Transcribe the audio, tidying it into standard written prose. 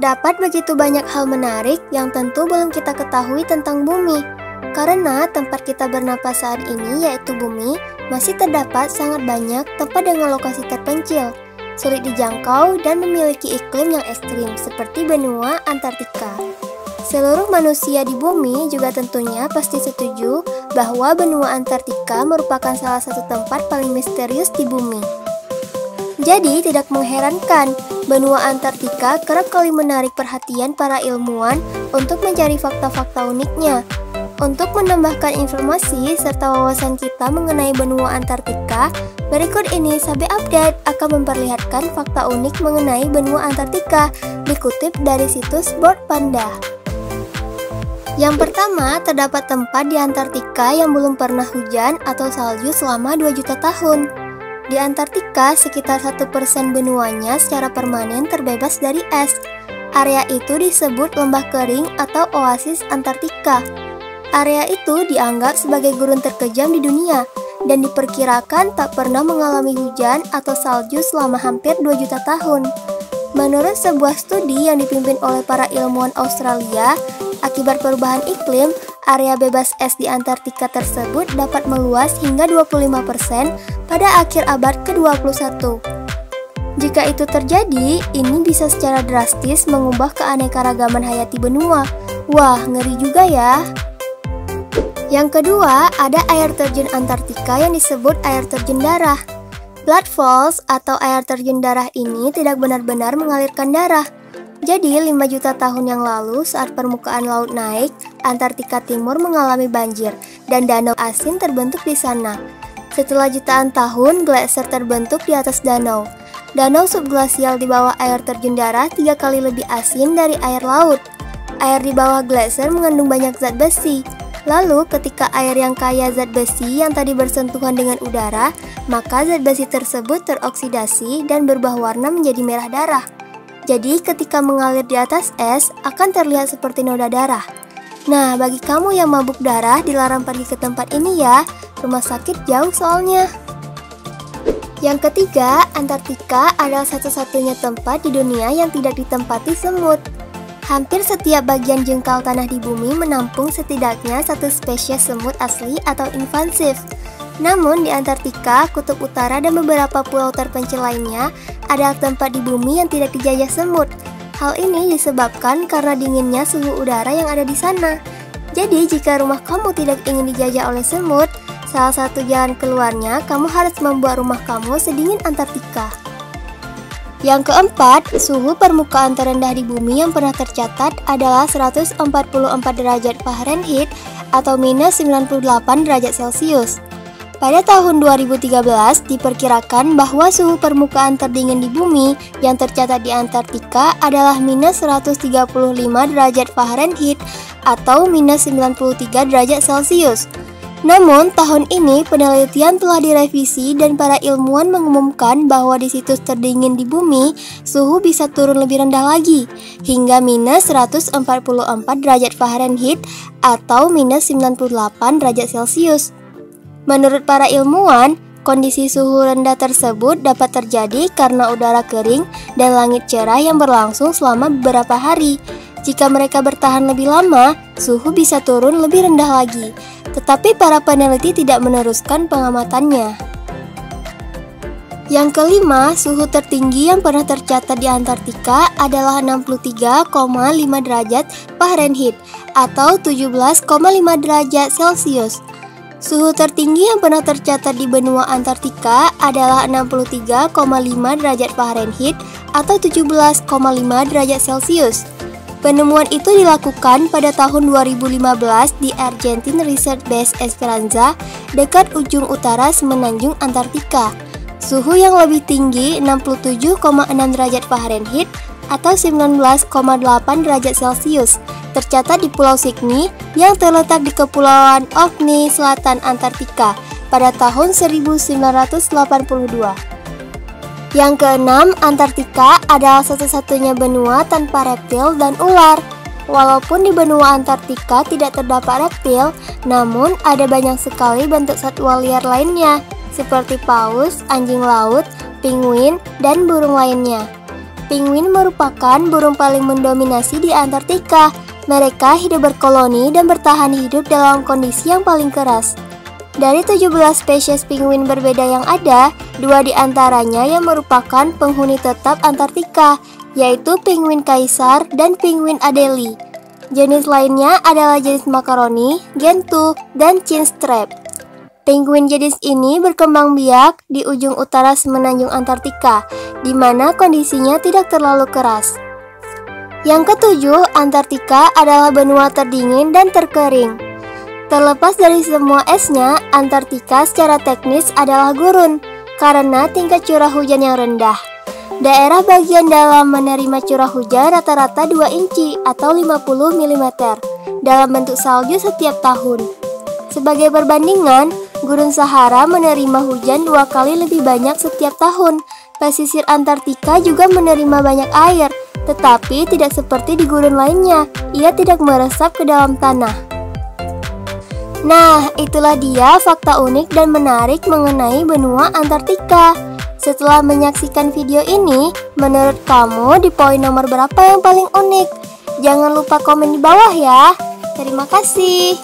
Terdapat begitu banyak hal menarik yang tentu belum kita ketahui tentang bumi. Karena tempat kita bernapas saat ini, yaitu bumi, masih terdapat sangat banyak tempat dengan lokasi terpencil, sulit dijangkau, dan memiliki iklim yang ekstrim seperti benua Antartika. Seluruh manusia di bumi juga tentunya pasti setuju bahwa benua Antartika merupakan salah satu tempat paling misterius di bumi. Jadi tidak mengherankan, benua Antartika kerap kali menarik perhatian para ilmuwan untuk mencari fakta-fakta uniknya. Untuk menambahkan informasi serta wawasan kita mengenai benua Antartika, berikut ini Sabe Update akan memperlihatkan fakta unik mengenai benua Antartika dikutip dari situs Board Panda. Yang pertama, terdapat tempat di Antartika yang belum pernah hujan atau salju selama 2 juta tahun. Di Antartika, sekitar 1% benuanya secara permanen terbebas dari es. Area itu disebut lembah kering atau oasis Antartika. Area itu dianggap sebagai gurun terkejam di dunia dan diperkirakan tak pernah mengalami hujan atau salju selama hampir 2 juta tahun. Menurut sebuah studi yang dipimpin oleh para ilmuwan Australia, akibat perubahan iklim, area bebas es di Antartika tersebut dapat meluas hingga 25% pada akhir abad ke-21. Jika itu terjadi, ini bisa secara drastis mengubah keanekaragaman hayati benua. Wah, ngeri juga ya. Yang kedua, ada air terjun Antartika yang disebut air terjun darah. Blood Falls atau air terjun darah ini tidak benar-benar mengalirkan darah. Jadi, 5 juta tahun yang lalu saat permukaan laut naik, Antartika Timur mengalami banjir dan danau asin terbentuk di sana. Setelah jutaan tahun, gletser terbentuk di atas danau. Danau subglasial di bawah air terjun darah 3 kali lebih asin dari air laut. Air di bawah gletser mengandung banyak zat besi. Lalu, ketika air yang kaya zat besi yang tadi bersentuhan dengan udara, maka zat besi tersebut teroksidasi dan berubah warna menjadi merah darah. Jadi, ketika mengalir di atas es, akan terlihat seperti noda darah. Nah, bagi kamu yang mabuk darah, dilarang pergi ke tempat ini ya. Rumah sakit jauh soalnya. Yang ketiga, Antartika adalah satu-satunya tempat di dunia yang tidak ditempati semut. Hampir setiap bagian jengkal tanah di bumi menampung setidaknya satu spesies semut asli atau invasif. Namun di Antartika, Kutub Utara dan beberapa pulau terpencil lainnya adalah tempat di bumi yang tidak dijajah semut. Hal ini disebabkan karena dinginnya suhu udara yang ada di sana. Jadi jika rumah kamu tidak ingin dijajah oleh semut, salah satu jalan keluarnya kamu harus membuat rumah kamu sedingin Antartika. Yang keempat, suhu permukaan terendah di bumi yang pernah tercatat adalah 144 derajat Fahrenheit atau minus 98 derajat Celcius. Pada tahun 2013, diperkirakan bahwa suhu permukaan terdingin di bumi yang tercatat di Antartika adalah minus 135 derajat Fahrenheit atau minus 93 derajat Celcius. Namun, tahun ini penelitian telah direvisi dan para ilmuwan mengumumkan bahwa di situs terdingin di bumi, suhu bisa turun lebih rendah lagi, hingga minus 144 derajat Fahrenheit atau minus 98 derajat Celcius. Menurut para ilmuwan, kondisi suhu rendah tersebut dapat terjadi karena udara kering dan langit cerah yang berlangsung selama beberapa hari. Jika mereka bertahan lebih lama, suhu bisa turun lebih rendah lagi. Tetapi para peneliti tidak meneruskan pengamatannya. Yang kelima, suhu tertinggi yang pernah tercatat di Antartika adalah 63,5 derajat Fahrenheit atau 17,5 derajat Celcius. Suhu tertinggi yang pernah tercatat di benua Antartika adalah 63,5 derajat Fahrenheit atau 17,5 derajat Celcius. Penemuan itu dilakukan pada tahun 2015 di Argentine Research Base Esperanza, dekat ujung utara semenanjung Antartika. Suhu yang lebih tinggi 67,6 derajat Fahrenheit atau 19,8 derajat Celcius tercatat di Pulau Sydney yang terletak di Kepulauan Orkney Selatan Antartika pada tahun 1982. Yang keenam, Antartika adalah satu-satunya benua tanpa reptil dan ular. Walaupun di benua Antartika tidak terdapat reptil, namun ada banyak sekali bentuk satwa liar lainnya, seperti paus, anjing laut, penguin, dan burung lainnya. Penguin merupakan burung paling mendominasi di Antartika. Mereka hidup berkoloni dan bertahan hidup dalam kondisi yang paling keras. Dari 17 spesies penguin berbeda yang ada, 2 di antaranya yang merupakan penghuni tetap Antartika, yaitu penguin kaisar dan penguin Adelie. Jenis lainnya adalah jenis makaroni, gentoo, dan chinstrap. Penguin jenis ini berkembang biak di ujung utara semenanjung Antartika, di mana kondisinya tidak terlalu keras. Yang ketujuh, Antartika adalah benua terdingin dan terkering. Terlepas dari semua esnya, Antartika secara teknis adalah gurun, karena tingkat curah hujan yang rendah. Daerah bagian dalam menerima curah hujan rata-rata 2 inci atau 50 mm dalam bentuk salju setiap tahun. Sebagai perbandingan, Gurun Sahara menerima hujan 2 kali lebih banyak setiap tahun. Pesisir Antartika juga menerima banyak air, tetapi tidak seperti di gurun lainnya, ia tidak meresap ke dalam tanah. Nah, itulah dia fakta unik dan menarik mengenai benua Antartika. Setelah menyaksikan video ini, menurut kamu di poin nomor berapa yang paling unik? Jangan lupa komen di bawah ya. Terima kasih.